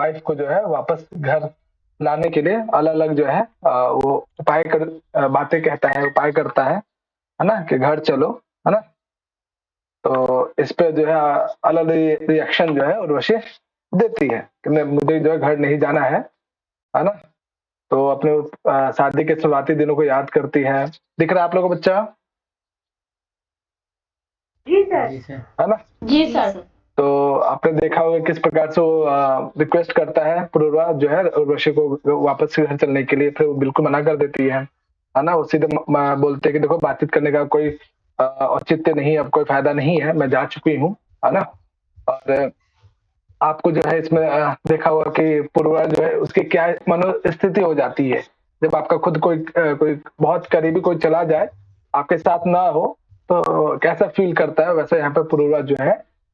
Wife को जो है वापस घर लाने के लिए अलग अलग जो है वो बातें कहता है, उपाय करता है ना, कि घर चलो, है ना। तो इस पे जो है अलग रिएक्शन जो है उर्वशी देती है कि मुझे जो है घर नहीं जाना है ना। तो अपने शादी के शुरुआती दिनों को याद करती है। दिख रहा है आप लोगों को बच्चा? जी सर। है ना? जी सर। तो आपने देखा होगा किस प्रकार से वो रिक्वेस्ट करता है पूर्वा जो है उर्वशी को वापस से घर चलने के लिए, फिर वो बिल्कुल मना कर देती है ना। वो सीधे बोलते हैं कि देखो बातचीत करने का कोई औचित्य नहीं, अब कोई फायदा नहीं है, मैं जा चुकी हूँ, है ना। और आपको जो है इसमें देखा होगा कि पूर्वा जो है उसकी क्या मनोस्थिति हो जाती है जब आपका खुद कोई बहुत करीबी कोई चला जाए, आपके साथ ना हो, तो कैसा फील करता है। वैसे यहाँ पे पूर्वा जो है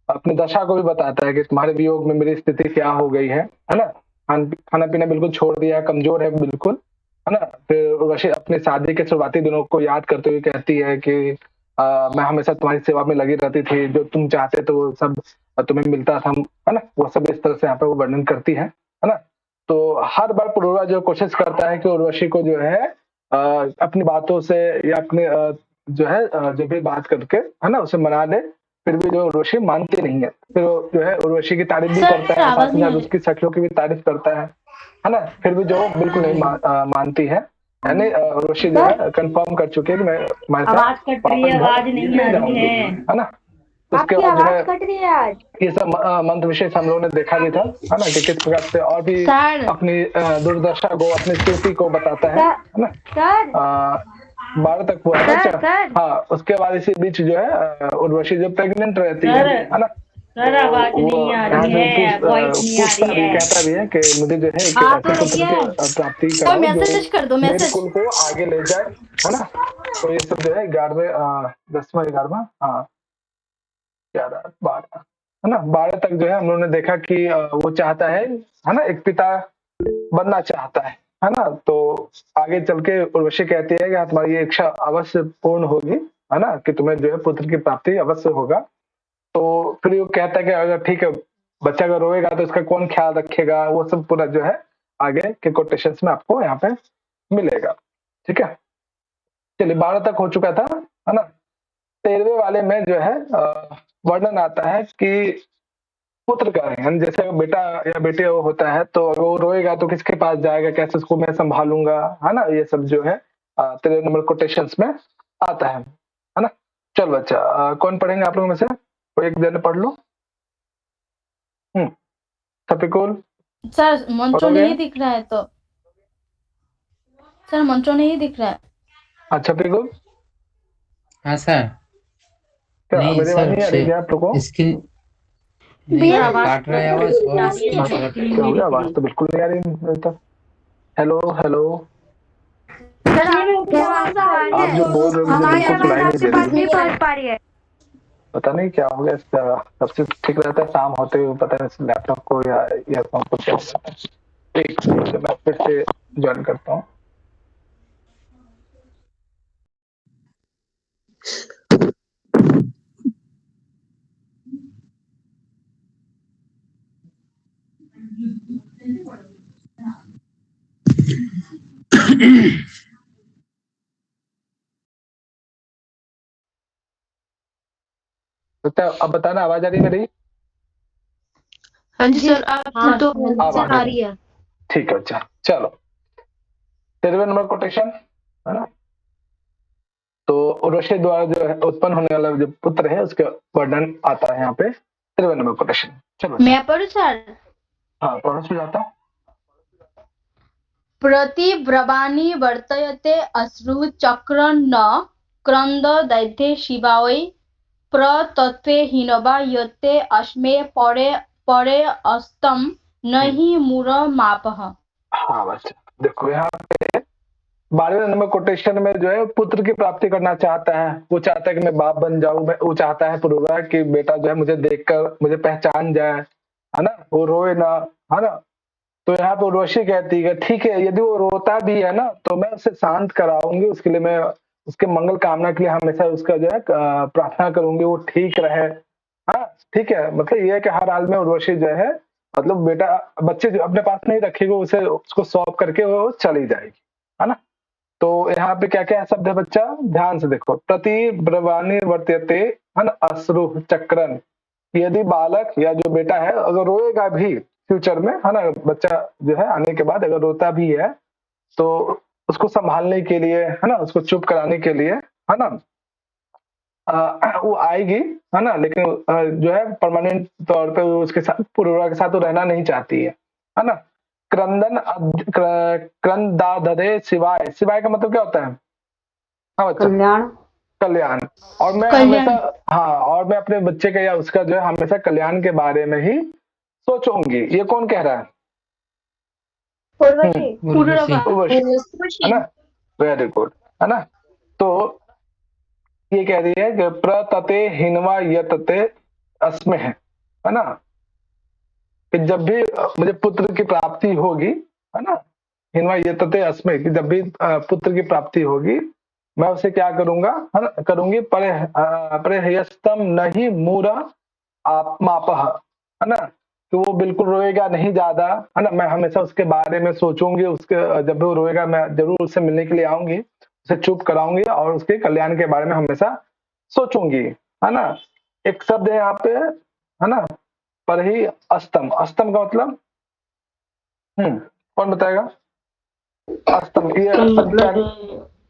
अपनी दशा को भी बताता है कि तुम्हारे वियोग में मेरी स्थिति क्या हो गई है ना। खाना पीना बिल्कुल छोड़ दिया, कमजोर है बिल्कुल, है ना। फिर उर्वशी अपनी शादी के शुरुआती दिनों को याद करते हुए कहती है कि मैं हमेशा तुम्हारी सेवा में लगी रहती थी, जो तुम चाहते तो वो सब तुम्हें मिलता था, है ना। वो सब इस तरह से यहाँ पे वो वर्णन करती है ना। तो हर बार पुरोरा जो कोशिश करता है कि उर्वशी को जो है अपनी बातों से या अपने जो है जो भी बात करके, है ना, उसे मना दे, फिर भी जो उर्वशी मानती नहीं है। फिर वो जो है उर्वशी की तारीफ भी करता है, साथ ही साथ उसकी सखियों की भी तारीफ करता है ना। फिर भी जो बिल्कुल नहीं मानती है, यानी उर्वशी जो है कंफर्म कर चुकी है कि मैं तुम्हारे साथ आवाज कट रही है, आवाज नहीं आ रही है ना। उसके आपकी बाद जो है आवाज कट रही है आज। ये सब मंत्र विशेष हम लोगों ने देखा भी था, है ना, कि किस प्रकार से और भी सर। अपनी दुर्दशा को, अपनी स्थिति को बताता है ना। सर 12 तक हुआ है सर बच्चा। सर हाँ, उसके बाद इसी बीच जो है उर्वशी जो प्रेग्नेंट रहती है ना। सर आवाज वो नहीं आ यहाँ रही से है, वॉइस नहीं आ पूछता रही भी, है। कहता भी है कि मुझे जो है एक आ तो ऐसे रही पुत्र है। की प्राप्ति कोई कराओ जो मैसेज कर दो, मेरे मैसेज। कुल को आगे ले जाए, है ना। तो ये सब जो है 11वें 10वां 11वां, हाँ 11 12, है ना, 12 तक जो है हम लोगों ने देखा कि वो चाहता है ना, एक पिता बनना चाहता है ना। तो आगे चल के उर्वशी कहती है कि हाँ, तुम्हारी ये इच्छा अवश्य पूर्ण होगी, है ना, कि तुम्हें जो है पुत्र की प्राप्ति अवश्य होगा। तो फिर वो कहता है कि अगर ठीक है, बच्चा अगर रोएगा तो इसका कौन ख्याल रखेगा, वो सब पूरा जो है आगे के कोटेशंस में आपको यहाँ पे मिलेगा। ठीक है, चलिए 12 तक हो चुका था, है ना। 13वें वाले में जो है वर्णन आता है कि पुत्र का है, जैसे बेटा या बेटी वो होता है, तो अगर वो रोएगा तो किसके पास जाएगा, कैसे उसको मैं संभालूंगा, है ना। ये सब जो है 13 नंबर कोटेशंस में आता है ना। चल बच्चा, कौन पढ़ेंगे आप लोगों में से? कोई एक जने पढ़ लो। सपिकुल सर मंत्रो पढ़ोगे? नहीं दिख रहा है तो। सर मंत्रो नहीं दिख रहा है। अच्छा पिकुल, हाँ सर। क्या नहीं मेरी आवाज सर, नहीं आ रही क्या आप लोगों को? स्क्रीन नहीं भैया सर, काट रहा है आवाज और क्या हो गया? आवाज तो बिल्कुल नहीं आ रही मेरी तरफ। हेलो हेलो, सर आपकी आवाज आ रही आप है, जो बोल रहे हो मुझे हमारी बिल्कुल आवाज सुनाई नहीं आपके दे पास रही नहीं है। पहुंच पा रही है। पता नहीं क्या हो गया इसका, सबसे ठीक रहता है शाम होते हुए, पता नहीं लैपटॉप को या ईयरफोन को क्या हो जाता है। एक मिनट मैं फिर से ज्वाइन करता हूँ। अब बताना आवाज आ रही है मेरी? हाँ जी सर, आप तो अब आ रही है। ठीक है, अच्छा चलो 13वें नंबर कोटेशन, है ना। तो उर्वशी द्वारा जो है उत्पन्न होने वाला जो पुत्र है उसके वर्णन आता है यहाँ पे 13वें नंबर कोटेशन। चलो मैं पढ़ू सर? हाँ पढ़ो सुजाता। प्रतिब्रवाणि वर्तयते अश्रु चक्र न क्रंद दैत्य शिवाय प्रतत्वे हीनवा यत्ते अस्मे परे परे अस्तम नहीं मूर मापः। हाँ बच्चा देखो यहाँ पे 12वें नंबर कोटेशन में जो है पुत्र की प्राप्ति करना चाहता है। वो चाहता है कि मैं बाप बन जाऊं, वो चाहता है पूर्वा कि बेटा जो है मुझे देखकर मुझे पहचान जाए, है ना, वो रोए ना, है ना। तो यहाँ पे उर्वशी कहती है ठीक है, यदि वो रोता भी है ना तो मैं उसे शांत कराऊंगी, उसके लिए मैं उसके मंगल कामना के लिए हमेशा उसका जो है प्रार्थना करूंगी, वो ठीक रहे। हाँ ठीक है, मतलब ये है कि हर हाल में उर्वशी जो है मतलब बेटा बच्चे जो अपने पास नहीं रखेगी उसे उसको सौंप करके वो चली जाएगी, है ना। तो यहाँ पे क्या क्या शब्द है बच्चा, ध्यान से देखो। प्रति ब्रवाणी वर्त्यते, है ना, अश्रु चक्रन। यदि बालक या जो बेटा है अगर रोएगा भी फ्यूचर में, है ना, बच्चा जो है आने के बाद अगर रोता भी है तो उसको संभालने के लिए, है ना, उसको चुप कराने के लिए, है ना, वो आएगी, है ना, लेकिन जो है परमानेंट तौर पे वो उसके साथ पूर्वा के साथ वो रहना नहीं चाहती है ना। क्रंदाधरे शिवाय, शिवाय का मतलब क्या होता है? हाँ बच्चा, कल्याण। कल्याण। और मैं कल्याण। हमेशा, हाँ, और मैं अपने बच्चे का या उसका जो है हमेशा कल्याण के बारे में ही सोचूंगी। ये कौन कह रहा है? उर्वशी। उर्वशी। उर्वशी, है ना, वेरी गुड, है ना। तो ये कह रही है कि प्रतते हिनवा यतते अस्मे, है ना, कि जब भी मुझे पुत्र की प्राप्ति होगी, है ना, हिनवा यतते अस्मे, कि जब भी पुत्र की प्राप्ति होगी मैं उसे क्या करूंगा, है ना, करूंगी परेहयस्तम नहीं मूरा आत्मापह, है ना, कि वो बिल्कुल रोएगा नहीं ज्यादा, है ना। मैं हमेशा उसके बारे में सोचूंगी, उसके जब भी वो रोएगा मैं जरूर उससे मिलने के लिए आऊंगी, उसे चुप कराऊंगी और उसके कल्याण के बारे में हमेशा सोचूंगी, है ना। एक शब्द है यहाँ पे, है ना, पर ही अस्तम, अस्तम का मतलब कौन बताएगा? अस्तम, ये शब्द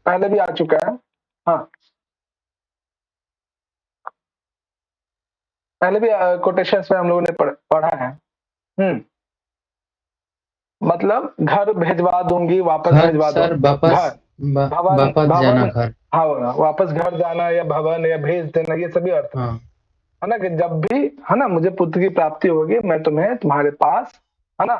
पहले भी आ चुका है, हाँ, पहले भी कोटेशंस में हम लोगों ने पढ़ा है। मतलब घर भेजवा दूंगी, वापस घर भेजवा सर, दूंगी, घर, भवन, वापस जाना भवन, घर। हाँ, वापस घर जाना या भवन या भेज देना, ये सभी अर्थ में, हाँ। है ना, कि जब भी, है ना, मुझे पुत्र की प्राप्ति होगी मैं तुम्हें तुम्हारे पास, है ना,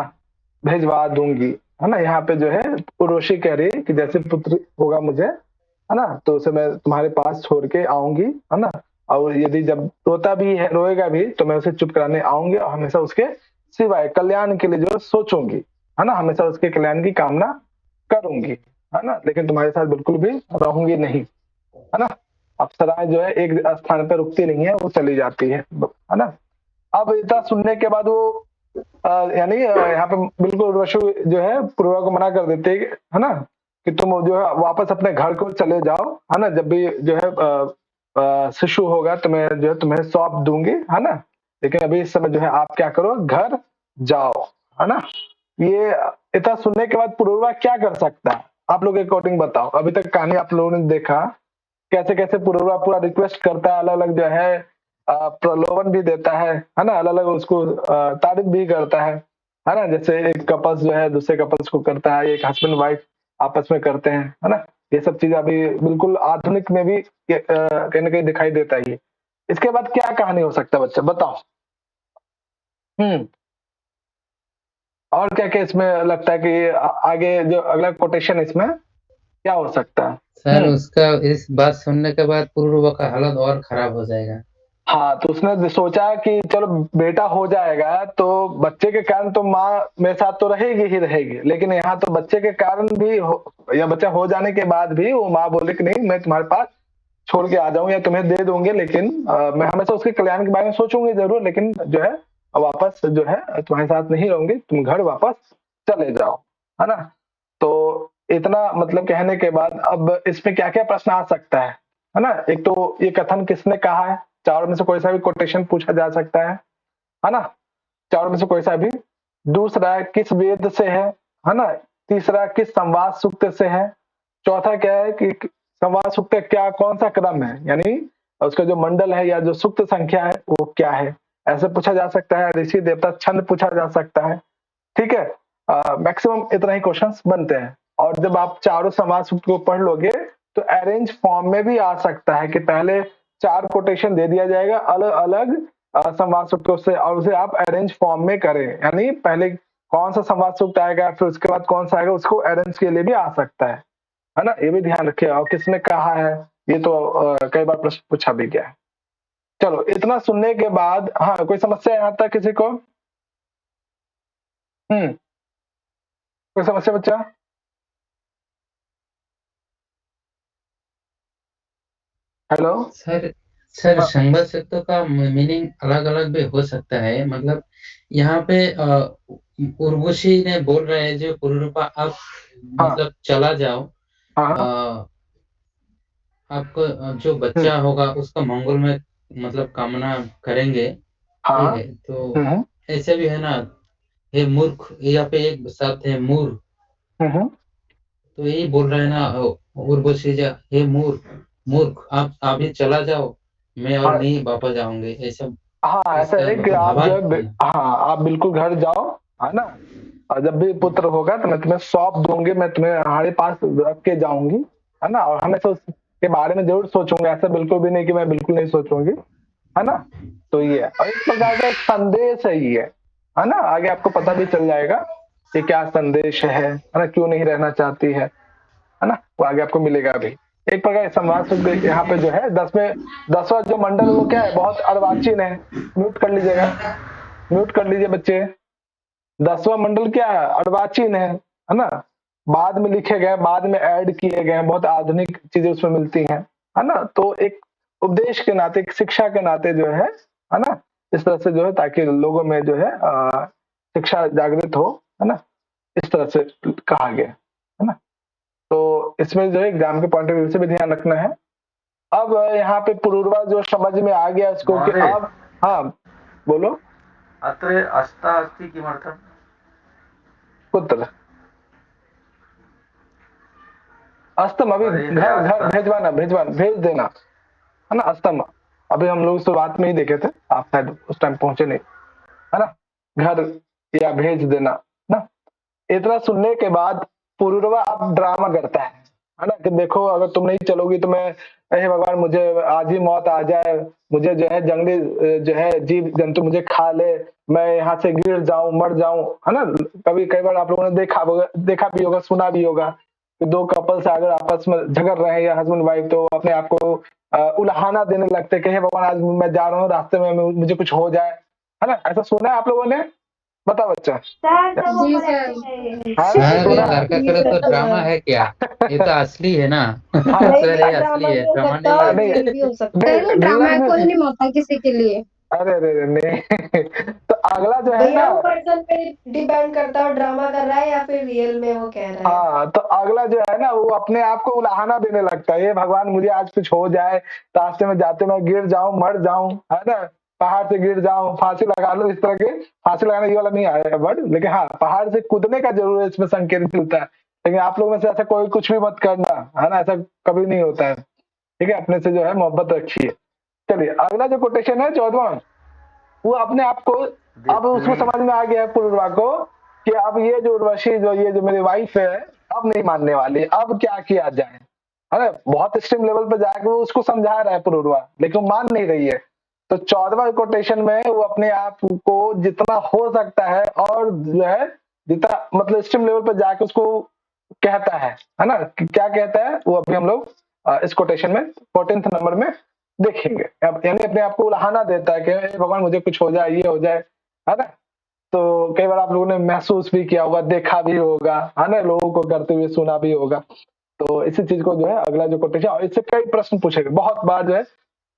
भेजवा दूंगी, है ना। यहाँ पे जो है उर्वशी कह रही है कि जैसे पुत्र होगा मुझे, है ना, तो उसे मैं तुम्हारे पास छोड़ के आऊंगी, है ना, और यदि जब रोता भी है, रोएगा भी, तो मैं उसे चुप कराने आऊंगी और हमेशा उसके सिवाय कल्याण के लिए जो सोचूंगी, है ना, हमेशा उसके कल्याण की कामना करूंगी, है ना, लेकिन तुम्हारे साथ बिल्कुल भी रहूंगी नहीं, है ना। अप्सराएं जो है एक स्थान पर रुकती नहीं है, वो चली जाती है ना। अब इतना सुनने के बाद वो यानी यहाँ पे बिल्कुल उर्वशी जो है पूर्वा को मना कर देते है ना, कि तुम जो है वापस अपने घर को चले जाओ, है ना, जब भी जो है शिशु होगा तो मैं जो है तुम्हें सौंप दूंगी, है ना, लेकिन अभी इस समय जो है आप क्या करो, घर जाओ, है ना। ये इतना सुनने के बाद पुरुरवा क्या कर सकता है? आप लोग अकॉर्डिंग बताओ। अभी तक कहानी आप लोगों ने देखा कैसे कैसे पुरुरवा पूरा रिक्वेस्ट करता है, अलग अलग जो है प्रलोभन भी देता है ना, अलग अलग उसको तारीफ भी करता है ना। जैसे एक कपल्स जो है दूसरे कपल्स को करता है, एक हस्बैंड वाइफ आपस में करते हैं, है ना। ये सब चीज अभी बिल्कुल आधुनिक में भी कहीं ना कहीं दिखाई देता ही है। इसके बाद क्या कहानी हो सकता है बच्चा, बताओ। हम्म और क्या क्या इसमें लगता है कि आगे जो अगला कोटेशन इसमें क्या हो सकता है? सर उसका इस बात सुनने के बाद पूर्व का हालत और खराब हो जाएगा। हाँ, तो उसने सोचा कि चलो बेटा हो जाएगा तो बच्चे के कारण तो माँ मेरे साथ तो रहेगी ही रहेगी, लेकिन यहाँ तो बच्चे के कारण भी या बच्चा हो जाने के बाद भी वो माँ बोले कि नहीं मैं तुम्हारे पास छोड़ के आ जाऊं या तुम्हें दे दूंगी, लेकिन मैं हमेशा उसके कल्याण के बारे में सोचूंगी जरूर, लेकिन जो है वापस जो है तुम्हारे साथ नहीं रहूंगी, तुम घर वापस चले जाओ, है ना। तो इतना मतलब कहने के बाद अब इसमें क्या क्या प्रश्न आ सकता है ना। एक तो ये कथन किसने कहा है, चारों में से कोई सा भी कोटेशन पूछा जा सकता है ना, चारों में से कोई सा भी। दूसरा किस वेद से है ना। तीसरा किस संवाद सूक्त से है। चौथा क्या है कि संवाद सूक्त का क्या कौन सा क्रम है, यानी उसका जो मंडल है या जो सूक्त संख्या है वो क्या है, ऐसे पूछा जा सकता है। ऋषि देवता छंद पूछा जा सकता है, ठीक है। मैक्सिमम इतना ही क्वेश्चंस बनते हैं। और जब आप चारों समाज सूत्र को पढ़ लोगे तो अरेंज फॉर्म में भी आ सकता है कि पहले 4 कोटेशन दे दिया जाएगा अलग अलग संवाद सूत्रों से, और उसे आप अरेंज फॉर्म में करें, यानी पहले कौन सा संवाद सूत्र आएगा फिर उसके बाद कौन सा आएगा, उसको अरेंज के लिए भी आ सकता है ना। ये भी ध्यान रखिए। और किसने कहा है ये तो कई बार प्रश्न पूछा भी गया है। चलो इतना सुनने के बाद, हाँ, कोई समस्या यहाँ तक किसी को? कोई समस्या बच्चा? हेलो सर सर हाँ संबद्ध शब्दों का मीनिंग अलग अलग भी हो सकता है। मतलब यहाँ पे उर्वशी ने बोल रहे हैं जो पुरुरूपा आप हाँ मतलब चला जाओ, हाँ हाँ अ, आपको जो हम्म बच्चा होगा उसका मंगल में मतलब कामना करेंगे। ठीक हाँ है, तो हम्म ऐसे भी है ना। हे मूर्ख, यहाँ पे एक शब्द है मूर्ख, हम्म तो यही बोल रहे हैं ना उर्वशी जी, हे मूर्ख, मूर्ख आप अभी चला जाओ, मैं और हाँ नहीं वापस आऊंगे, ऐसा हाँ ऐसा इसका है कि मतलब आप जो है भावार्थ है ना। हाँ आप बिल्कुल घर जाओ, है ना। और जब भी पुत्र होगा तो मैं तुम्हें सौंप दूंगी, मैं तुम्हें हमारे पास रख के जाऊंगी, है ना। और हमेशा उसके बारे में जरूर सोचूंगा, ऐसा बिल्कुल भी नहीं कि मैं बिल्कुल नहीं सोचूंगी, है ना। तो ये है, और एक प्रकार का एक संदेश है ये, है ना। आगे आपको पता भी चल जाएगा कि क्या संदेश है ना, क्यों नहीं रहना चाहती है ना। वो आगे आपको मिलेगा भी। एक प्रकार का संवाद शुद्ध यहाँ पे जो है 10वां जो मंडल वो क्या है, बहुत अर्वाचीन है। म्यूट कर लीजिएगा, म्यूट कर लीजिए बच्चे। 10वां मंडल क्या है, अर्वाचीन है ना। बाद में लिखे गए, बाद में ऐड किए गए, बहुत आधुनिक चीजें उसमें मिलती हैं, है ना। तो एक उपदेश के नाते, एक शिक्षा के नाते जो है ना, इस तरह से जो है, ताकि लोगों में जो है शिक्षा जागृत हो, है ना। इस तरह से कहा गया है ना। तो इसमें जो है एग्जाम के पॉइंट ऑफ व्यू से भी ध्यान रखना है। अब यहाँ पे पुरूरवा जो समझ में आ गया इसको कि महोदय, अब, हाँ बोलो। अत्र अस्ता अस्ति किमर्थम्? पुत्र अस्तम अभी अरे है घर घर अस्ता। भेजवाना, भेज देना, है ना। अस्तम अभी हम लोग शुरुआत में ही देखे थे, आप शायद उस टाइम पहुंचे नहीं, है ना। घर या भेज देना ना। इतना सुनने के बाद पुरूरवा अब ड्रामा करता है ना, कि देखो अगर तुम नहीं चलोगी तो मैं, हे भगवान मुझे आज ही मौत आ जाए, मुझे जो है जंगली जो है जीव जंतु मुझे खा ले, मैं यहाँ से गिर जाऊं, मर जाऊं, है ना। कभी कई बार आप लोगों ने देखा भी होगा, सुना भी होगा कि दो कपल्स अगर आपस में झगड़ रहे हैं या हस्बैंड वाइफ, तो अपने आप को उल्हाना देने लगते हैं कि हे भगवान आज मैं जा रहा हूँ, रास्ते में मुझे कुछ हो जाए, है ना। ऐसा सुना है आप लोगों ने? बताओ बच्चा। सर तो वो जी सर। पढ़ाते हैं। हाँ सर ये सुना है। लड़का करे तो ड्रामा है क्या? ये तो असली है ना। हाँ नहीं सर सर, ये असली ड्रामा है, भी हो ड्रामा सकता नहीं है है। और नहीं रियल भी हो सकता है। सर ये नहीं ड्रामा रियल कोई में, नहीं होता किसी के लिए। अरे नहीं तो अगला जो है ना, यंग पर्सन पे डिपेंड करता है ड्रामा कर रहा है या फिर रियल में वो कह रहा है। हाँ तो अगला जो है ना, वो अपने आप को उलाहना देने लगता है, ये भगवान मुझे आज कुछ हो जाए, रास्ते में जाते मैं गिर जाऊं, मर जाऊं, है ना। पहाड़ से गिर जाऊं, फांसी लगा लो, इस तरह के। फांसी लगाना ये वाला नहीं आया वर्ड, लेकिन हाँ पहाड़ से कूदने का जरूर इसमें संकेत मिलता है। लेकिन आप लोगों में से ऐसा कोई कुछ भी मत करना, है ना, ऐसा कभी नहीं होता है। ठीक है, अपने से जो है मोहब्बत रखिए। चलिए अगला जो कोटेशन है 14वां, वो अपने आप को, अब उसको देवी समझ में आ गया है पूर्वा को कि अब ये जो उर्वशी जो ये जो मेरी वाइफ है, अब नहीं मानने वाली, अब क्या किया जाए, है ना। बहुत एक्सट्रीम लेवल पे जाकर वो उसको समझा रहा है पूर्वा, लेकिन वो मान नहीं रही है। तो 14वां कोटेशन में वो अपने आप को जितना हो सकता है और जो है जितना मतलब एक्सट्रीम लेवल पे जाके उसको कहता है ना। क्या कहता है वो अभी हम लोग इस कोटेशन में 14th नंबर में देखेंगे। अब यानी अपने आप को उलाहना देता है कि हे भगवान मुझे कुछ हो जाए, ये हो जाए, है ना। तो कई बार आप लोगों ने महसूस भी किया होगा, देखा भी होगा, है ना, लोगों को करते हुए सुना भी होगा। तो इसी चीज को जो है अगला जो कोटेशन, और इससे कई प्रश्न पूछे गए, बहुत बार जो है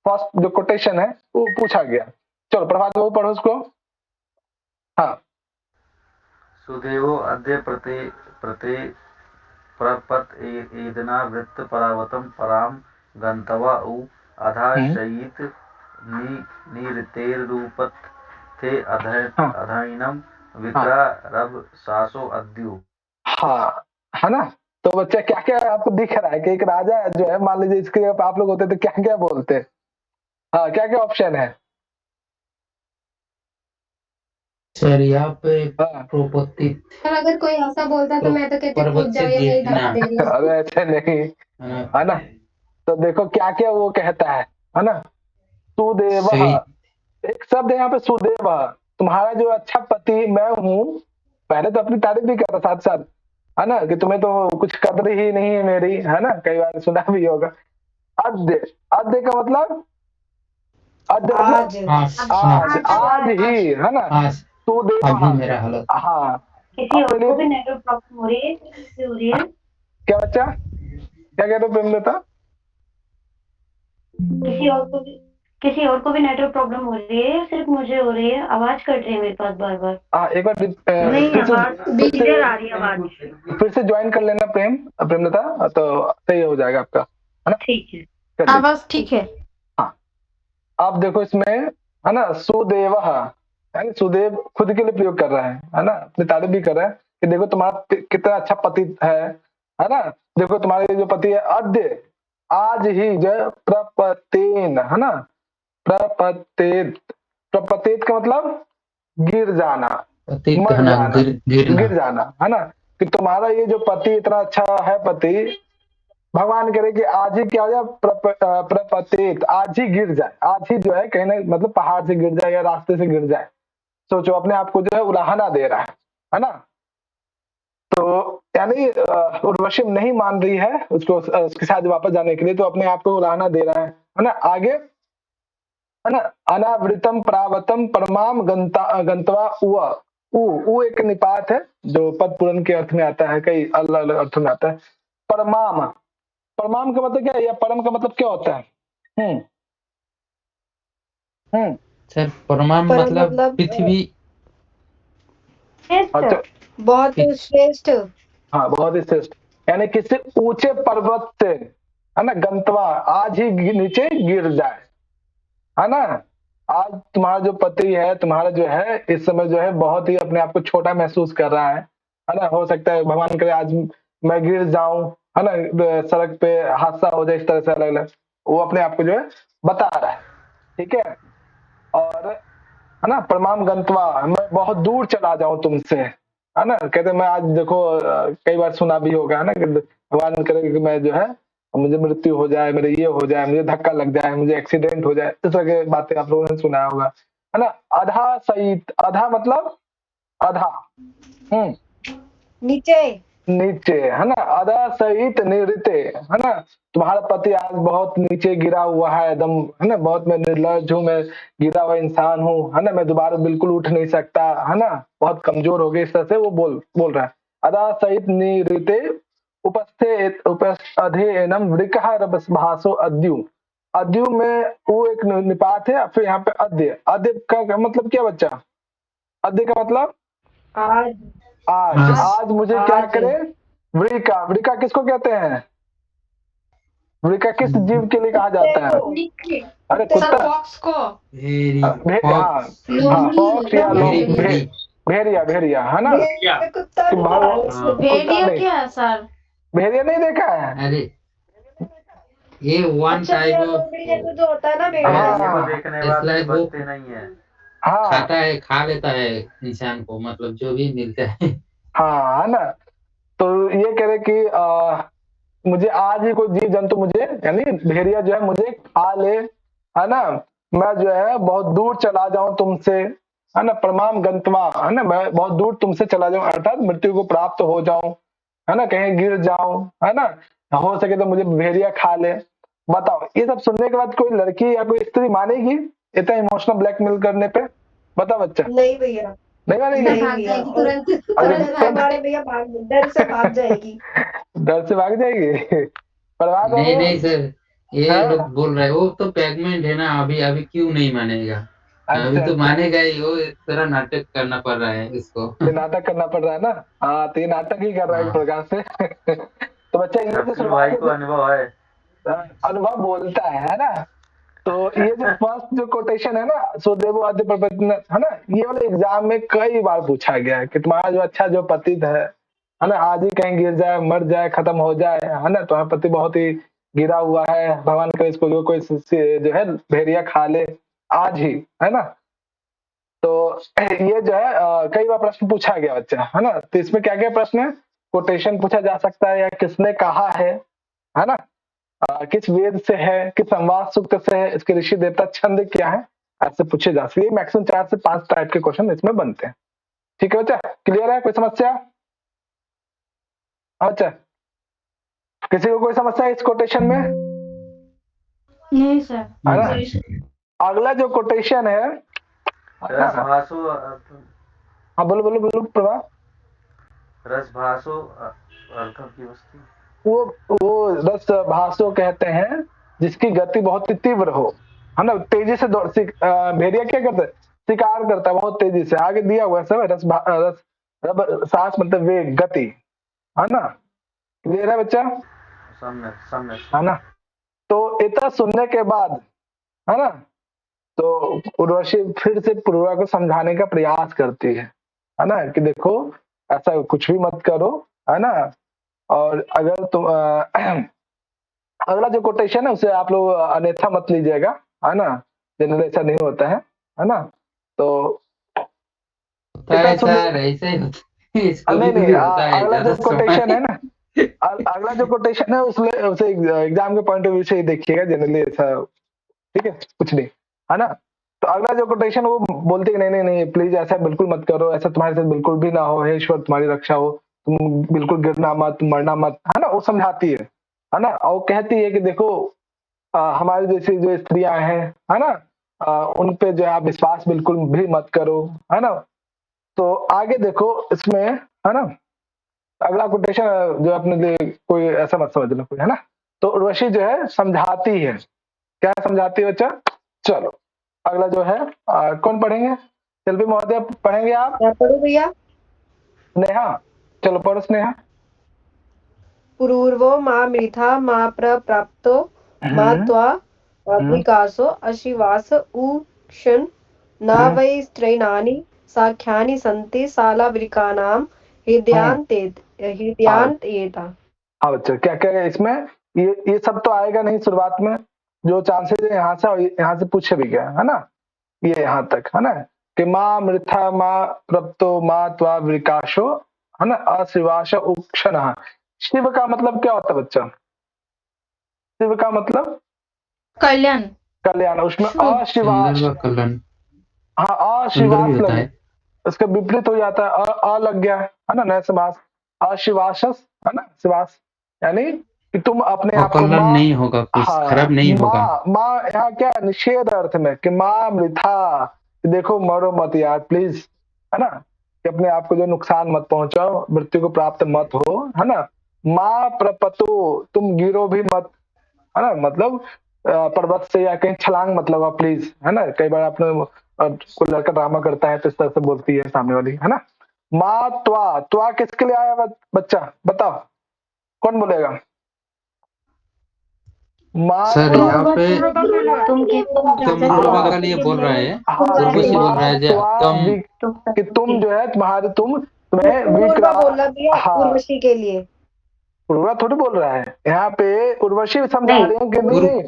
फर्स्ट जो कोटेशन है वो पूछा गया। चलो प्रभात वो पढ़ो उसको। हाँ सुदेवो अद्य प्रते प्रते प्रपत एदना वृत्त परावतम पराम गंतवा उ अधा हम्म, शयित निरतेरूपत थे हाँ अधैनम हाँ विक्रारभ सासो अद्यु। हाँ, है ना। तो बच्चा क्या क्या आपको दिख रहा है कि एक राजा जो है, मान लीजिए इसके जगह पे आप लोग होते तो क्या क्या बोलते। हाँ क्या क्या ऑप्शन है। सर यहाँ पे हाँ प्रोपतित, सर अगर कोई ऐसा बोलता तो मैं तो कहती पर्वत कूद से जाओ या यही गिरना, दबा देंगे। अरे ऐसे नहीं, है ना। है ना। तो देखो क्या क्या वो कहता है ना। सुदेव, शहीद, एक शब्द है यहाँ पे सुदेव, तुम्हारा जो अच्छा पति मैं हूँ। पहले तो अपनी तारीफ भी कर रहा साथ साथ, है ना, कि तुम्हें तो कुछ कदर ही नहीं है मेरी, है ना, कई बार सुना भी होगा। अद्य, अद्य का मतलब, अद्य आज मतलब आज, आज, आज, आज ही, है ना। आज, सुदेव, अभी मेरा हालत। हाँ किसी और अपने को भी लिए। नेटवर्क प्रॉब्लम हो रही है, किससे हो रही है? क्या बच्चा क्या कह रहे हो प्रेमलता? किसी और को भी किसी और को भी नेटवर्क प्रॉब्लम हो रही है या सिर्फ मुझे हो रही है? आवाज कट रही है मेरे पास बार बार। एक बार नहीं, फिर से आवाज क्लियर आ रही है आवाज। फिर से ज्वाइन कर लेना प्रेमलता, तो सही हो जाएगा आपका, है ना? ठीक है, कर लीजिए। आवाज ठीक है। हाँ, आप देखो इसमें, है ना, सुदेव, यानी सुदेव खुद के लिए प्रयोग कर रहा है ना, अपनी तारीफ भी कर रहा है कि देखो तुम्हारा कितना अच्छा पति है ना। देखो तुम्हारे जो पति है, अद्य, आज ही जो है, प्रपतेन, है ना, प्रपतेत, प्रपतेत का मतलब गिर जाना, मर जाना, गिर जाना, है ना, कि तुम्हारा ये जो पति इतना अच्छा है पति, भगवान करे कि आज ही क्या हो जाए, प्रपतेत, आज ही गिर जाए, आज ही जो है कहीं ना मतलब पहाड़ से गिर जाए या रास्ते से गिर जाए। सोचो, अपने आप को जो है उलाहना दे रहा है ना। तो यानी उर्वशी नहीं मान रही है उसको, उसके साथ वापस जाने के लिए, तो अपने आप को उलाहना दे रहा है ना। आगे, है ना, अनावृतम प्रावतम परमाम गंतवा उ एक निपात है जो पद पूर्ण के अर्थ में आता है, कई अलग अलग अर्थों में आता है। परमाम, परमाम का मतलब क्या है, या परम का मतलब क्या होता है? सर परमाम मतलब पृथ्वी, अच्छा, बहुत ही श्रेष्ठ। हाँ, बहुत ही श्रेष्ठ, यानी किसी ऊंचे पर्वत से, है ना, गंतवा, आज ही नीचे गिर जाए, है ना। आज तुम्हारा जो पति है, तुम्हारा जो है इस समय जो है बहुत ही अपने आप को छोटा महसूस कर रहा है ना। हो सकता है भगवान करे आज मैं गिर जाऊं, है ना, सड़क पे हादसा हो जाए, इस तरह से अलग अलग वो अपने आप को जो है बता रहा है, ठीक है। और, है ना, परमाम गंतवा, मैं बहुत दूर चला जाऊं तुमसे, है ना। कहते मैं आज देखो, कई बार सुना भी होगा, है ना, कि भगवान करे कि मैं जो है, मुझे मृत्यु हो जाए, मेरे ये हो जाए, मुझे धक्का लग जाए, मुझे एक्सीडेंट हो जाए, इस तरह की बातें आप लोगों ने सुना होगा, है ना। अधा सहित, अधा मतलब अधा, नीचे, नीचे, है ना, अधा सहित निरते, है ना। तुम्हारा पति आज बहुत नीचे गिरा हुआ है एकदम, है ना, बहुत मैं निर्लज हूँ, मैं गिरा हुआ इंसान हूँ, है ना, मैं दोबारा बिल्कुल उठ नहीं सकता, है ना, बहुत कमजोर हो गए, इस तरह से वो बोल रहा है। अदा सहित निरते उपस्थित उपस्थेनम वृकः रभसभासो अद्यु, अद्यु में वो एक निपात है, फिर यहाँ पे अद्य, अद्य का मतलब क्या बच्चा? अद्य का मतलब आज, आज मुझे क्या करे, वृका, वृका किसको कहते हैं? वृका किस जीव के लिए कहा जाता है? अरे कुत्ता, फॉक्स को, फॉक्स या भेड़िया, भेड़िया, है ना। कुत्ता, भेड़िया क्या है सर? भेड़िया नहीं देखा है? अरे ये वन टाइप ऑफ, जो होता है ना भेड़िया, को देखने वाले बचते नहीं है। हाँ, खाता है, खा लेता है इंसान को, मतलब जो भी मिलता है। हाँ, है ना। तो ये कह रहे कि मुझे आज ही कोई जीव जंतु मुझे, यानी भेड़िया जो है मुझे खा ले, है ना, मैं जो है बहुत दूर चला जाऊं तुमसे, है ना, परमाम गंतवा, है ना, मैं बहुत दूर तुमसे चला जाऊं, अर्थात मृत्यु को प्राप्त हो जाऊं, है ना, कहीं गिर जाऊं, है ना, हो सके तो मुझे भेड़िया खा ले। बताओ, ये सब सुनने के बाद कोई लड़की या कोई स्त्री मानेगी इतना इमोशनल ब्लैकमेल करने पे? बता बच्चा। नहीं भैया, नहीं मानेगी? भाग जाएगी तुरंत। भैया डर से भाग जाएगी। डर से भाग जाएगी? परवाह नहीं नहीं सर, ये हाँ? लोग बोल रहे हैं वो तो प्रेग्नेंट है ना, अभी अभी क्यों नहीं मानेगा? अभी तो मानेगा ही, वो इस तरह नाटक करना पड़ रहा है इसको। ये नाटक करना पड़ रहा है ना। हाँ, तो ये नाटक ही कर रहा है एक प्रकार से। तो बच्चा ये तो भाई को अनुभव है, अनुभव बोलता है ना। तो ये जो फर्स्ट जो कोटेशन है ना, सुदेवो आद्य प्रपत्न, है ना, ये वाले एग्जाम में कई बार पूछा गया है कि तुम्हारा जो अच्छा जो पति है ना, आज ही कहीं गिर जाए, मर जाए, खत्म हो जाए, है ना, तुम्हारा पति बहुत ही गिरा हुआ है, भगवान करे इसको जो कोई जो है भेड़िया खा ले आज ही, है ना। तो ये जो है कई बार प्रश्न पूछा गया बच्चा, है ना। तो इसमें क्या क्या प्रश्न है, कोटेशन पूछा जा सकता है, या किसने कहा है ना, किस वेद से है, किस संवाद सूक्त से है, इसके ऋषि देवता छंद क्या है, ऐसे पूछे जा सकते हैं। मैक्सिमम 4 से 5 टाइप के क्वेश्चन इसमें बनते हैं। ठीक है बच्चा, क्लियर है? कोई समस्या? अच्छा, किसी को कोई समस्या है इस कोटेशन में? नहीं सर। है ना। अगला जो कोटेशन है, रसभासो, हाँ बोलो बोलो बोलो प्रभा। रसभासो अर्थों की वस्तु, वो रस भासो कहते हैं जिसकी गति बहुत ही तीव्र हो, है ना, तेजी से भेड़िया क्या करता है, शिकार करता है बहुत तेजी से। आगे दिया हुआ है सब, सांस मतलब वेग, गति, है ना, क्लियर है बच्चा, सम्यक सम्यक है ना। तो इतना सुनने के बाद, है ना, तो उर्वशी फिर से पुरुरवा को समझाने का प्रयास करती है ना, कि देखो ऐसा कुछ भी मत करो, है ना। और अगर तुम अगला जो कोटेशन है उसे आप लोग अन्यथा मत लीजिएगा, है ना, जनरली ऐसा नहीं होता है ना। तो होता है सर, ऐसे ही होता है, इसको नहीं भी नहीं, होता है अगला जो ज्यादा कोटेशन है समय। ना, अगला जो कोटेशन है उसे एग्जाम के पॉइंट ऑफ व्यू से ही देखिएगा, जनरली ऐसा, ठीक है, कुछ नहीं, है ना। तो अगला जो कोटेशन वो बोलते कि नहीं नहीं नहीं, प्लीज ऐसा बिल्कुल मत करो, ऐसा तुम्हारे साथ बिल्कुल भी ना हो, हे ईश्वर तुम्हारी रक्षा हो, तुम बिल्कुल गिरना मत, मरना मत, है ना, वो समझाती है ना। और वो कहती है कि देखो हमारी जैसी जो स्त्रियां हैं, है ना, उन पे जो है आप विश्वास बिल्कुल भी मत करो, है ना। तो आगे देखो इसमें, है ना, अगला कोटेशन जो अपने लिए कोई ऐसा मत समझ लो कोई, है ना। तो उर्वशी जो है समझाती है, क्या समझाती है बच्चा, चलो अगला जो है कौन पढ़ेंगे, सेल्फी महोदय पढ़ेंगे आप, मैं पढ़ू भैया। नेहा, चलो पढ़ो स्नेहा। पूर्वो मा मृथा मा प्रप्राप्तो मा हम्म त्वा हम्म विकासो अशिवास उक्षण न हम्म वै स्त्रैणानि साख्यानि सन्ति सालावृकानां हम्म। हृदयान्तेता। हाँ बच्चा, क्या क्या है इसमें, ये सब तो आएगा नहीं शुरुआत में, जो चांसेस है यहाँ से, और यहाँ से पूछे भी गया, है ना, ये यहाँ तक, है ना, कि माँ मृथा माँ प्रप्तो माँ त्वा विकासो, है ना, अशिवाश उक्षण। शिव का मतलब क्या होता है बच्चा, शिव का मतलब कल्याण। कल्याण, उसमें शुभ। अशिवाश, सुंदर व कल्याण, हाँ सुंदर भी अशिवास होता लगे, है। उसका विपरीत हो जाता है, अ लग गया, है ना, नया समास, अशिवासस, है ना, शिवास, यानी कि तुम अपने आप को अकलन माँ, नहीं होगा, कुछ हाँ खराब नहीं होगा। माँ यहाँ क्या है? निषेध अर्थ में, कि माँ मृथा, कि देखो मरो मत यार प्लीज, है ना, कि अपने आप को जो नुकसान मत पहुंचाओ, मृत्यु को प्राप्त मत हो, है ना। माँ प्रपतो, तुम गिरो भी मत, है ना, मतलब पर्वत से या कहीं छलांग मत लगाओ प्लीज, है ना। कई बार आपने कोई लड़का ड्रामा करता है तो इस तरह से बोलती है सामने वाली, है ना। माँ त्वा, त्वा किसके लिए आया बच्चा, बताओ कौन बोलेगा। माँ सर त्वा, यहाँ पे तुम कमरूरवा का लिए बोल रहा है, उर्वशी बोल रहा माँ है त्वा कम। कि तुम जो है तुम्हें पूर्वा बोला भैया, हाँ, उर्वशी के लिए। पूर्वा थोड़ी बोल रहा है यहाँ पे, उर्वशी समझा नहीं, रही है कि नहीं नहीं,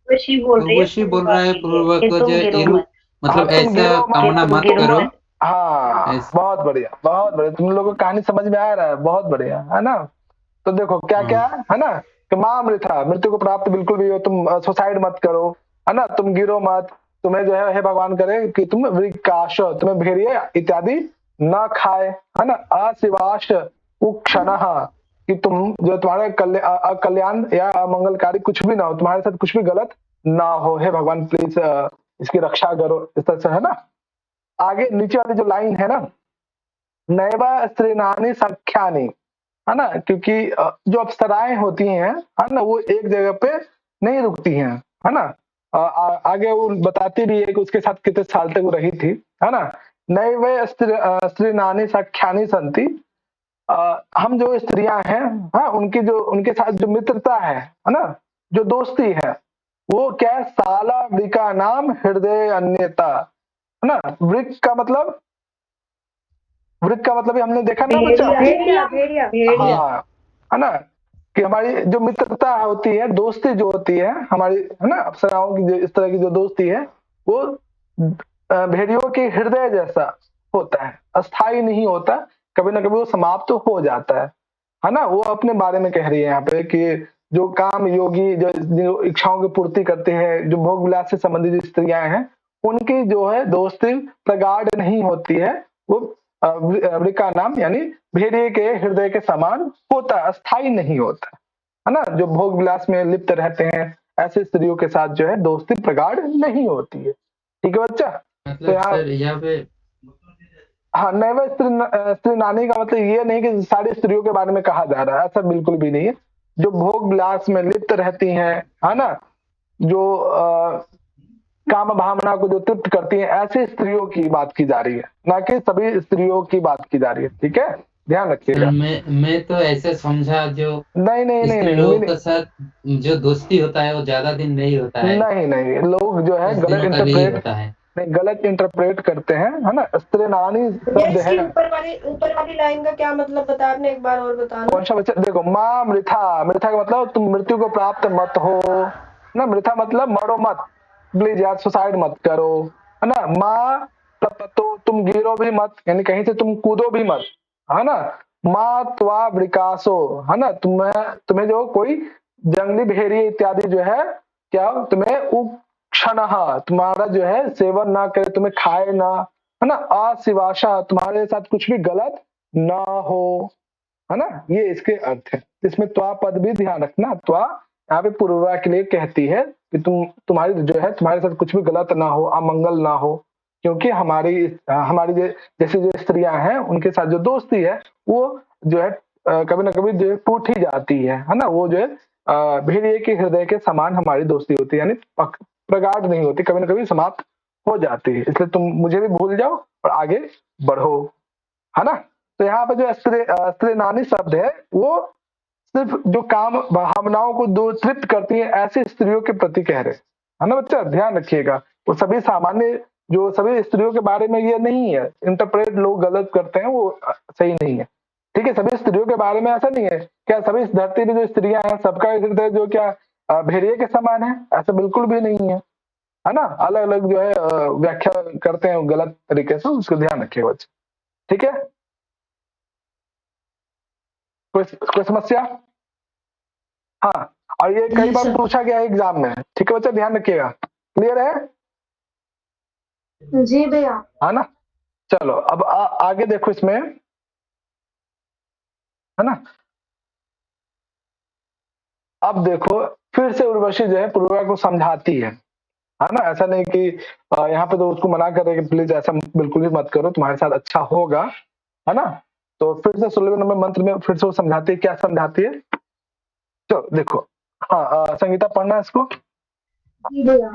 उर्वशी बोल रही है उर्वशी बोल पूर्वा रहा है के लिए पूर्वा कि को, तुम जो गिरो इन मत, हाँ मतलब तुम ऐसा गिरो कि कामना तुम मत गिरो करो। मत। हाँ ऐस, बहुत बढ़िया बहुत बढ़िया, तुम लोगों को कहानी समझ में आ रहा है, बहुत बढ़िया, है ना। तो देखो क्या हाँ, क्या है ना, कि माँ मृथा, मृत्यु को प्राप्त बिल्कुल भी हो, तुम सुसाइड मत करो, है ना, तुम गिरो मत, तुम्हें जो है हे भगवान करे कि तुम विकाश, तुम्हें भेड़िए इत्यादि न खाए, है ना। अशिवाश उक्षण, कि तुम जो तुम्हारे अकल्याण या अमंगलकारी कुछ भी ना हो, तुम्हारे साथ कुछ भी गलत ना हो, हे भगवान प्लीज इसकी रक्षा करो, इस तरह से, है ना। आगे नीचे वाली जो लाइन है ना, नैवा स्त्रीणानि सख्यानि, है ना, क्योंकि जो अप्सराएं होती हैं, है ना, वो एक जगह पे नहीं रुकती हैं, है ना। आगे वो बताती भी है कि उसके साथ कितने साल तक वो रही थी, है ना। नैव स्त्रीणानि सख्यानि संति, हम जो स्त्रियां हैं, हाँ, उनकी जो उनके साथ जो मित्रता है ना, जो दोस्ती है, वो क्या है, साला वृका नाम हृदय अन्यता, है ना। वृक का मतलब हमने देखा ना बच्चा, भेड़िया भेड़िया भेड़िया। हाँ, है ना, कि हमारी जो मित्रता होती है, दोस्ती जो होती है हमारी, है ना, अप्सराओं की जो इस तरह की जो दोस्ती है, वो भेड़ियों के हृदय जैसा होता है, अस्थाई नहीं होता, कभी ना कभी वो समाप्त तो हो जाता है ना। वो अपने बारे में कह रही है यहाँ पे कि जो काम योगी, जो इच्छाओं की पूर्ति करते हैं, जो भोग विलास से संबंधित जो स्त्रियां हैं, उनकी जो है दोस्ती प्रगाढ़ नहीं होती है, वो वृका नाम यानी भेड़िए के हृदय के समान होता है, अस्थाई नहीं होता, है ना। जो भोग विलास में लिप्त रहते हैं, ऐसे स्त्रियों के साथ जो है दोस्ती प्रगाढ़ नहीं होती है, ठीक है बच्चा। तो मतलब यहाँ सर यहाँ पे हाँ, नैव स्त्री नानी का मतलब ये नहीं कि सारी स्त्रियों के बारे में कहा जा रहा है, ऐसा बिल्कुल भी नहीं है। जो भोग विलास में लिप्त रहती हैं, है ना, जो काम भावना को जो तृप्त करती हैं, ऐसी स्त्रियों की बात की जा रही है, ना कि सभी स्त्रियों की बात की जा रही है। ठीक है, ध्यान सर रखिएगा। मैं तो ऐसे समझा जो नहीं नहीं नहीं स्त्री नहीं लोगों नहीं के साथ जो दोस्ती होता है वो ज्यादा दिन नहीं होता है, नहीं नहीं, लोग जो है कुछ गलत दिनों का भी इंटरप्रेट होता है। नहीं, गलत इंटरप्रेट करते हैं, है ना। स्त्री नानी यार शब्द इसकी है। ऊपर वाली लाइन का क्या मतलब बता, आपने एक बार और बताना। कौन सा बच्चा? देखो, माँ मृथा, मृथा का मतलब तुम मृत्यु को प्राप्त मत हो ना। मृथा मतलब मरो मत, प्लीज यार, सुसाइड मत करो, है ना। माँ तो तुम गिरो भी मत, यानी कहीं से तुम कूदो भी मत, है ना। माँ त्वा विकासो, है ना, तुम्हें जो कोई जंगली भेड़िए इत्यादि जो है क्या तुम्हें उक्षण, तुम्हारा जो है सेवन ना करे, तुम्हें खाए ना, है ना। अशिवाशा, तुम्हारे साथ कुछ भी गलत ना हो, है ना। ये इसके अर्थ है। इसमें त्वा पद भी ध्यान रखना। त्वा यहाँ पे पूर्वा के लिए कहती है कि तुम्हारी जो है तुम्हारे साथ कुछ भी गलत ना हो, अमंगल ना हो, क्योंकि हमारी जैसी जो स्त्रियां हैं उनके साथ जो दोस्ती है वो जो है कभी ना कभी जो है टूट ही जाती है ना। वो जो है भेड़िए के हृदय के समान हमारी दोस्ती होती है, यानी प्रगाढ़ नहीं होती, कभी ना कभी समाप्त हो जाती है। इसलिए तुम मुझे भी भूल जाओ और आगे बढ़ो, है ना। तो यहाँ पे जो स्त्री नानी शब्द है वो सिर्फ जो काम भावनाओं को दो तृप्त करती है ऐसी स्त्रियों के प्रति कह रहे, है ना बच्चा, ध्यान रखिएगा। वो सभी सामान्य जो सभी स्त्रियों के बारे में ये नहीं है, इंटरप्रेट लोग गलत करते हैं, वो सही नहीं है। ठीक है, सभी स्त्रियों के बारे में ऐसा नहीं है। क्या सभी इस धरती में जो स्त्रियां हैं सबका हृदय जो क्या भेड़िए के समान है? ऐसा बिल्कुल भी नहीं है ना। अलग अलग जो है व्याख्या करते हैं गलत तरीके से, उसको ध्यान रखिएगा बच्चे। ठीक है, कोई समस्या? हाँ, और ये कई बार पूछा गया है एग्जाम में। ठीक है बच्चा, ध्यान रखिएगा। क्लियर है? जी भैया। है ना। चलो अब आगे देखो इसमें, है ना। अब देखो फिर से उर्वशी जो है पूर्वा को समझाती है ना। ऐसा नहीं कि यहाँ पे तो उसको मना करे कि प्लीज ऐसा बिल्कुल भी मत करो, तुम्हारे साथ अच्छा होगा, है ना। तो फिर से 16वें नंबर मंत्र में फिर से वो समझाती है। क्या समझाती है? चलो देखो, हाँ संगीता पढ़ना इसको। जी भैया।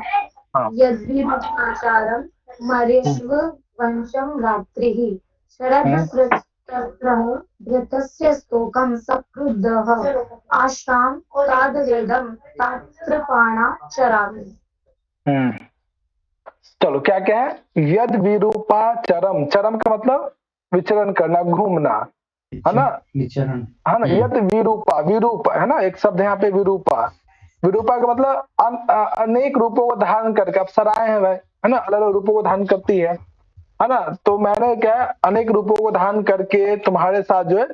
हाँ। यद्भिः आचारं मरेष्व वंशं रात्रिः शरदस्रः घृतस्य स्तोकं सकृदः आश्रां तादवेदं तात्रपाणा चरामि। चलो क्या क्या है? यद विरूपा चरम, चरम का मतलब विचरण करना, घूमना, है ना। विचरण, है ना। यद विरूपा, विरूप है ना एक शब्द यहाँ पे, विरूपा। विरूपा का मतलब अनेक रूपों को धारण करके, अप्सराएं हैं भाई, है ना, अलग अलग रूपों को धारण करती है ना। तो मैंने क्या अनेक रूपों को धारण करके तुम्हारे साथ जो है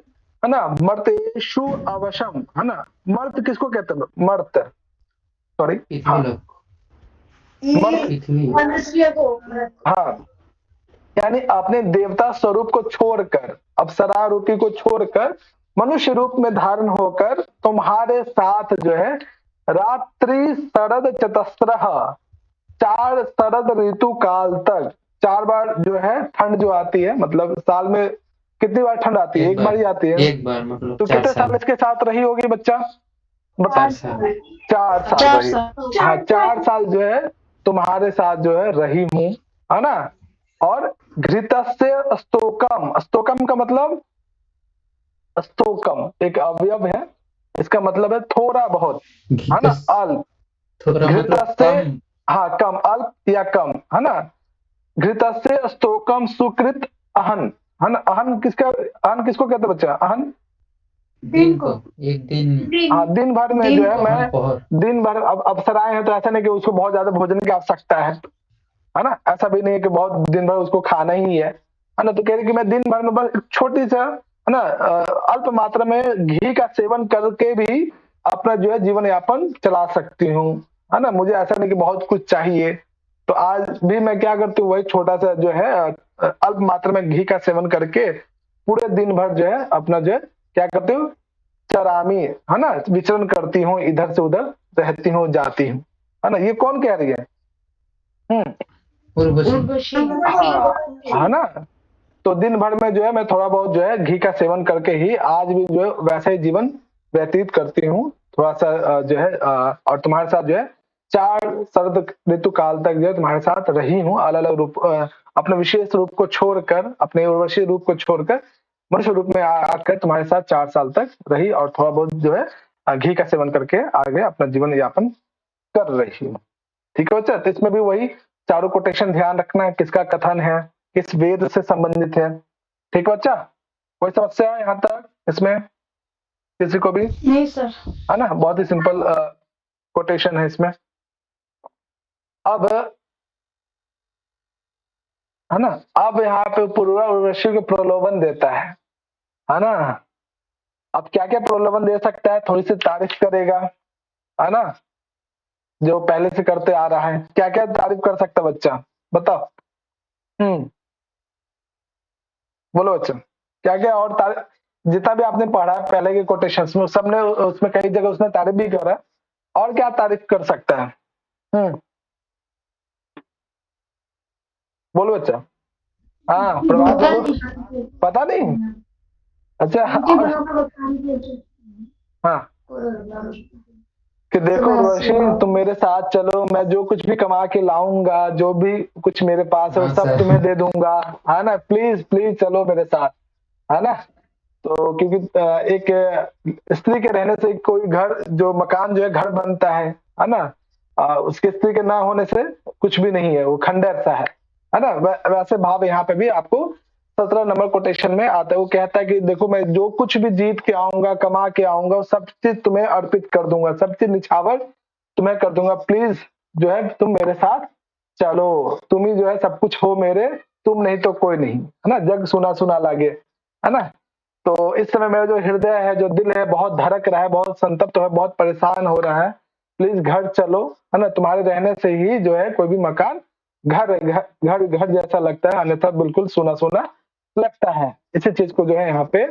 ना, मर्तेषु अवशम, है ना। मर्त किसको कहते हैं? मर्त, सॉरी, हाँ, मनुष्य को। हाँ, यानी अपने देवता स्वरूप को छोड़कर, अप्सरा रूपी को छोड़कर मनुष्य रूप में धारण होकर तुम्हारे साथ जो है रात्रि शरद चतस्रः, 4 शरद ऋतु काल तक, 4 बार जो है ठंड जो आती है, मतलब साल में कितनी बार ठंड आती है? एक बार ही आती है। एक बार, मतलब तो कितने साल इसके साथ रही होगी बच्चा? 4 साल। 4 साल रही। हाँ, 4 साल जो है तुम्हारे साथ जो है रही हूँ, है ना। और घृतस्य स्तोकम, स्तोकम का मतलब, स्तोकम एक अवयव है, इसका मतलब है थोड़ा बहुत, है ना, अल्प। थोड़ा मतलब कम, हाँ कम, अल्प या कम, है ना। घृतस्य स्तोकम सुकृत अहन, है ना। अहन किसको कहते हैं बच्चा? अहन दिन को, एक दिन, हाँ, दिन भर में जो है मैं पहर, दिन भर, अब अप्सराएं हैं तो ऐसा नहीं कि उसको बहुत ज्यादा भोजन की आवश्यकता है ना। ऐसा भी नहीं है कि बहुत दिन भर उसको खाना ही है ना। तो कह रही कि मैं दिन भर में बस छोटी सा, है ना, अल्प मात्रा में घी का सेवन करके भी अपना जो है जीवन यापन चला सकती हूँ, है ना। मुझे ऐसा नहीं कि बहुत कुछ चाहिए। तो आज भी मैं क्या करती हूँ, वही छोटा सा जो है अल्प मात्रा में घी का सेवन करके पूरे दिन भर जो है अपना जो है क्या करती हूँ, चरामी, है ना, विचरण करती हूँ, इधर से उधर रहती हूँ, जाती हूँ, है ना। ये कौन कह रही है? उर्वशी। हाँ, है ना। तो दिन भर में जो है मैं थोड़ा बहुत जो है घी का सेवन करके ही आज भी जो है वैसा ही जीवन व्यतीत करती हूँ, थोड़ा सा जो है और तुम्हारे साथ जो है 4 शरद ऋतु काल तक जो है तुम्हारे साथ रही हूँ, अलग-अलग रूप अपने विशेष रूप को छोड़कर, अपने उर्वशी रूप को छोड़कर मनुष्य रूप में आकर तुम्हारे साथ 4 साल तक रही और थोड़ा बहुत जो है घी का सेवन करके आगे अपना जीवन यापन कर रही हूँ। ठीक है बच्चा? तो इसमें भी वही चारों कोटेशन ध्यान रखना, किसका कथन है, किस वेद से संबंधित है। ठीक है बच्चा? कोई समस्या है यहाँ तक इसमें किसी को भी? नहीं सर। है ना? बहुत ही सिंपल कोटेशन है इसमें। अब है ना, अब यहाँ पे पूर्वा उर्वशी को प्रलोभन देता है ना? अब क्या क्या प्रलोभन दे सकता है, थोड़ी सी तारीफ करेगा, है ना, जो पहले से करते आ रहा है। क्या क्या तारीफ कर सकता है बच्चा, बताओ। बोलो बच्चा, क्या क्या और तारीफ, जितना भी आपने पढ़ा है पहले के कोटेशंस में, सबने उसमें कई जगह उसने तारीफ भी करा, और क्या तारीफ कर सकता है? बोलो बच्चा। हाँ प्रभात बोलो। पता नहीं? अच्छा। और हाँ, कि देखो उर्वशी, तुम मेरे साथ चलो, मैं जो कुछ भी कमा के लाऊंगा, जो भी कुछ मेरे पास है वो हाँ, सब सर। तुम्हें दे दूंगा, है ना? प्लीज प्लीज चलो मेरे साथ, है ना? तो क्योंकि एक स्त्री के रहने से कोई घर, जो मकान जो है घर बनता है ना? उसके स्त्री के ना होने से कुछ भी नहीं है, वो खंडर सा है ना? वैसे भाव यहाँ पे भी आपको 17 नंबर कोटेशन में आता है। वो कहता है कि देखो मैं जो कुछ भी जीत के आऊंगा, कमा के आऊंगा, वो सब चीज तुम्हें अर्पित कर दूंगा, सब चीज निछावर तुम्हें कर दूंगा। प्लीज जो है तुम मेरे साथ चलो, तुम ही जो है सब कुछ हो मेरे, तुम नहीं तो कोई नहीं, है ना? जग सुना सुना लागे, है ना? तो इस समय मेरा जो हृदय है, जो दिल है, बहुत धड़क रहा है, बहुत संतप्त है, बहुत परेशान हो रहा है। प्लीज घर चलो, है ना? तुम्हारे रहने से ही जो है कोई भी मकान घर घर घर जैसा लगता है, अन्यथा बिल्कुल सुना सुना लगता है। इसी चीज को जो है यहाँ पे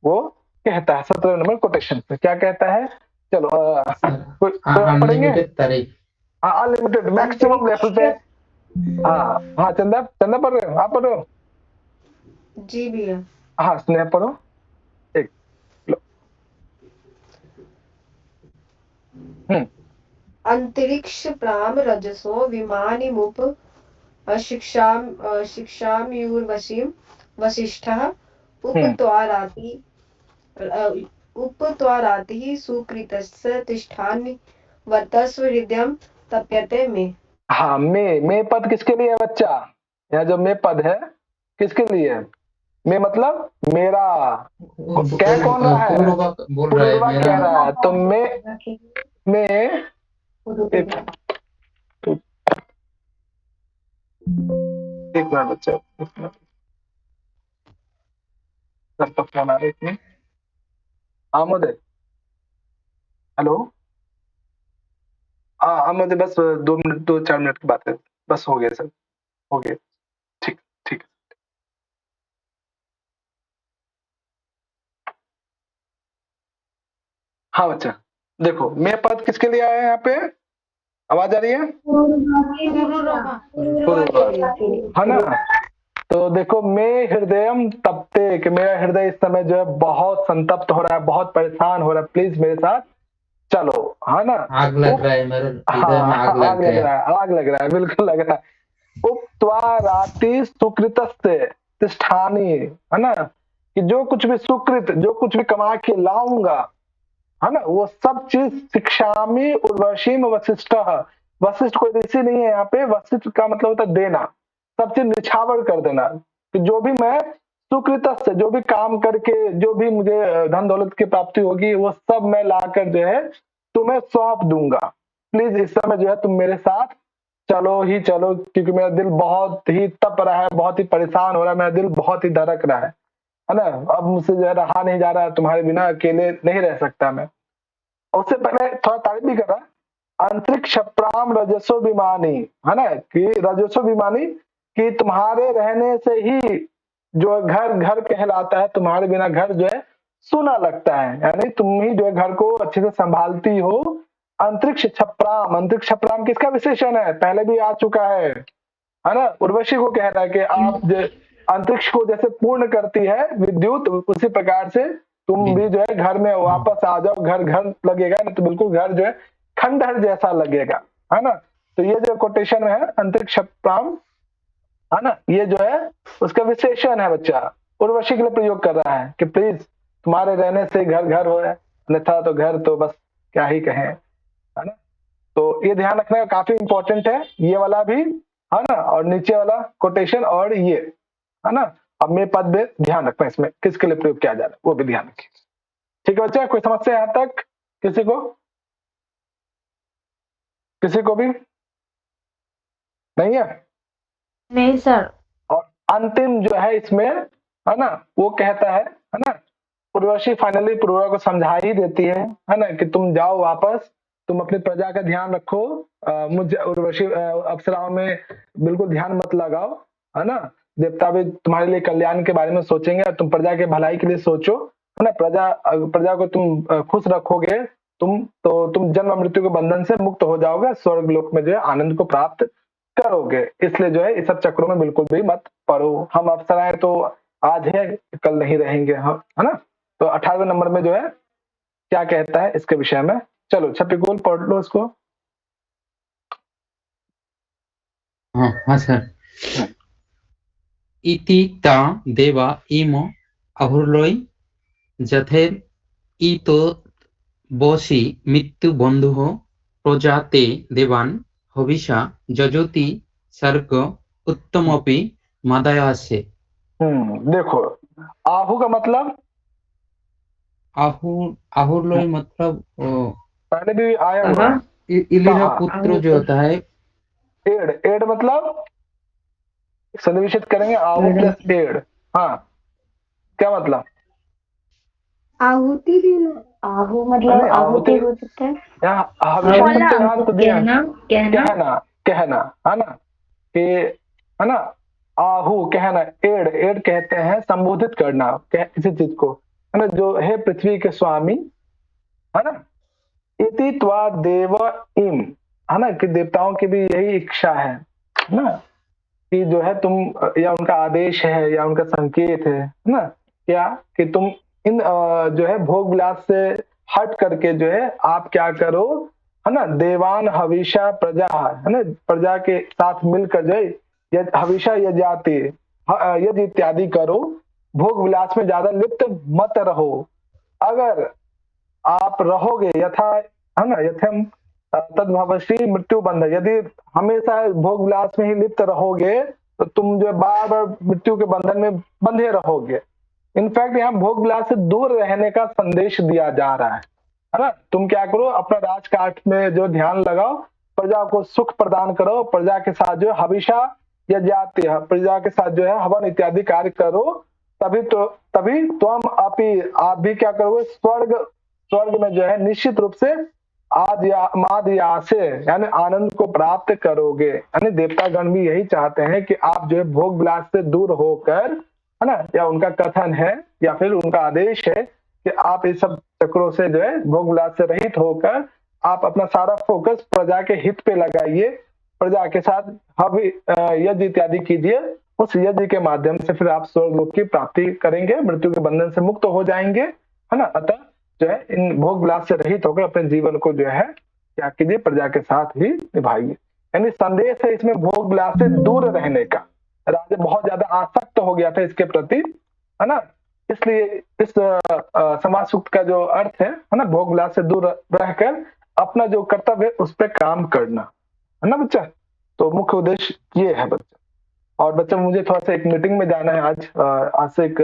वो कहता है 17 नंबर कोटेशन पे। क्या कहता है? चलो पढ़ेंगे। अनलिमिटेड तारीफ। हाँ अनलिमिटेड मैक्सिमम लेवल पे। हाँ हाँ, चंदा चंदा पढ़ रहे हो? आप पढ़ रहे हो? जी भैया। हाँ स्नेह पढ़ो। एक लो। अंतरिक्ष प्राम रजसो विमानिमुप शिक्षाम्यूर्वशीं वसिष्ठः उपत्वारातिः सुकृतस्य तिष्ठानि वर्तस्व हृदयं तप्यते मे। हाँ, मे पद किसके लिए है बच्चा? यहाँ जो मे पद है किसके लिए है? मे मतलब मेरा। क्या कौन रहा है? पूर्वा कह रहा है। तो मे एक मिनट बच्चा, सबका फोन आ रहा है इसमें। आमद है, हेलो। हाँ आमद, बस 2-4 मिनट की बात है, बस हो गया सर, हो गया। ठीक ठीक। हाँ बच्चा देखो, मे पद किसके लिए आया है यहाँ पे? आवाज आ रही है? है ना? तो देखो, मैं हृदयम तपते, कि मेरा हृदय इस समय जो है बहुत संतप्त हो रहा है, बहुत परेशान हो रहा है, प्लीज मेरे साथ चलो, है ना? आग लग रहा है मेरे हृदय में, आग लग गया। आग लग रहा है, बिल्कुल लग रहा है। उपत्वाराति सुकृतस्य तिष्ठानि, है ना? कि जो कुछ भी सुकृत, जो कुछ भी कमा के लाऊंगा, है ना, वो सब चीज शिक्षामी उर्वशीम वशिष्ठ। वशिष्ठ कोई ऋषि नहीं है यहाँ पे, वशिष्ठ का मतलब होता है देना, सब चीज निछावर कर देना। तो जो भी मैं सुकृत से, जो भी काम करके जो भी मुझे धन दौलत की प्राप्ति होगी, वो सब मैं लाकर जो है तुम्हें सौंप दूंगा। प्लीज इस समय जो है तुम मेरे साथ चलो ही चलो, क्योंकि मेरा दिल बहुत ही तप रहा है, बहुत ही परेशान हो रहा है, मेरा दिल बहुत ही धड़क रहा है ना? अब मुझसे जो है रहा नहीं जा रहा है, तुम्हारे बिना अकेले नहीं रह सकता मैं। उससे पहले थोड़ा तारीफ भी कर रहा, अंतरिक्ष प्राम रजसो विमानी, है ना? कि रजसो विमानी, कि तुम्हारे रहने से ही जो घर घर कहलाता है, तुम्हारे बिना घर जो है सुना लगता है, यानी तुम ही जो है घर को अच्छे से संभालती हो। अंतरिक्ष छप्राम, अंतरिक्ष छप्राम किसका विशेषण है? पहले भी आ चुका है ना? उर्वशी को कह रहा है कि आप अंतरिक्ष को जैसे पूर्ण करती है विद्युत, उसी प्रकार से तुम भी जो है घर में वापस आ जाओ, घर घर लगेगा, नहीं तो बिल्कुल घर जो है खंडहर जैसा लगेगा। है ना। तो ये जो कोटेशन है अंतरिक्ष प्राण, है ना, ये जो है उसका विशेषण है बच्चा, उर्वशी के लिए प्रयोग कर रहा है कि प्लीज तुम्हारे रहने से घर घर हो, अन्यथा तो घर तो बस क्या ही कहें, है ना। तो ये ध्यान रखना काफी इंपॉर्टेंट है, ये वाला भी, है ना, और नीचे वाला कोटेशन और ये, है ना। अब मेरे पद में ध्यान रखना, इसमें किसके लिए प्रयोग किया जा रहा है वो भी ध्यान रखिए। ठीक है बच्चा, कोई समस्या यहाँ तक किसी को, किसी को भी नहीं है? नहीं सर। और अंतिम जो है इसमें, है ना, वो कहता है ना, उर्वशी फाइनली पुरोरा को समझा ही देती है ना, कि तुम जाओ वापस, तुम अपनी प्रजा का ध्यान रखो, मुझ उर्वशी अप्सराओं में बिल्कुल ध्यान मत लगाओ, है ना। देवता भी तुम्हारे लिए कल्याण के बारे में सोचेंगे, तुम प्रजा के भलाई के लिए सोचो, है ना। प्रजा को तुम खुश रखोगे, तुम जन्म मृत्यु के बंधन से मुक्त हो जाओगे, स्वर्ग लोक में जो है आनंद को प्राप्त करोगे। इसलिए जो है इस सब चक्रों में बिल्कुल भी मत पड़ो। हम अप्सराएं तो आज है कल नहीं रहेंगे, हम, है ना। तो 18वें नंबर में जो है क्या कहता है इसके विषय में, चलो छपिकुल पढ़ लो इसको। हाँ सर। इति ता देवा इम अहुर्लोय जथेर इतो बसि मृत्यु बंधु प्रजाते देवान हविषा जजोति सर्ग उत्तमपि मादयासे। देखो, आहु का मतलब, आहुर्लोय मतलब पहले भी आया हुआ है, इलिरा पुत्र जो होता है। एड, एड मतलब सन्निवेशित करेंगे आहु प्लस एड, हाँ, क्या मतलब? आहुति भी आहू मतलब नहीं, आहुति हो सकता है। यहाँ हमेशा शब्द यहाँ तो दिया है, कहना कहना, है ना, कि, है ना, आहु कहना, एड, एड कहते हैं संबोधित करना किसी चीज को, है ना, जो है पृथ्वी के स्वामी, है ना। इति त्वा देव इम, है ना, कि देवताओं की भी यही इच्छा है ना, कि जो है तुम, या उनका आदेश है या उनका संकेत है ना, क्या कि तुम इन जो है भोग विलास से हट करके जो है आप क्या करो, है ना, देवान हविषा प्रजा, है ना, प्रजा के साथ मिलकर जो है हविषा यजाति यज्ञ इत्यादि करो, भोग विलास में ज्यादा लिप्त मत रहो। अगर आप रहोगे यथा, है ना, यथम तद्भवसी मृत्यु बंध, यदि हमेशा भोग विलास में ही लिप्त रहोगे तो तुम जो बार बार मृत्यु के बंधन में बंधे रहोगे। इनफैक्ट यहाँ भोग विलास से दूर रहने का संदेश दिया जा रहा है ना। तुम क्या करो, अपना राजकाट में जो ध्यान लगाओ, प्रजा को सुख प्रदान करो, प्रजा के साथ जो हविषा या जाति, प्रजा के साथ जो है हवन इत्यादि कार्य करो, तभी तुम आप भी क्या करोगे, स्वर्ग में जो है निश्चित रूप से माद से यानी आनंद को प्राप्त करोगे। यानी देवतागण भी यही चाहते हैं कि आप जो है भोग विलास से दूर होकर, है ना, या उनका कथन है या फिर उनका आदेश है कि आप इस सब चक्रों से जो है भोग विलास से रहित होकर आप अपना सारा फोकस प्रजा के हित पे लगाइए, प्रजा के साथ यज्ञ इत्यादि कीजिए, उस यज्ञ के माध्यम से फिर आप स्वर्ग लोक की प्राप्ति करेंगे, मृत्यु के बंधन से मुक्त हो जाएंगे, है ना। अतः जो है इन भोग विलास से रहित होकर अपने जीवन को जो है क्या कीजिए, प्रजा के साथ ही निभाइए। यानी संदेश है इसमें भोग विलास से दूर रहने का। राजा बहुत ज्यादा आसक्त हो गया था इसके प्रति, है ना, इसलिए इस समाज सूक्त का जो अर्थ है ना, भोग विलास से दूर रहकर अपना जो कर्तव्य है उस पर काम करना, है ना बच्चा। तो मुख्य उद्देश्य ये है बच्चा। और बच्चा मुझे थोड़ा सा एक मीटिंग में जाना है आज से एक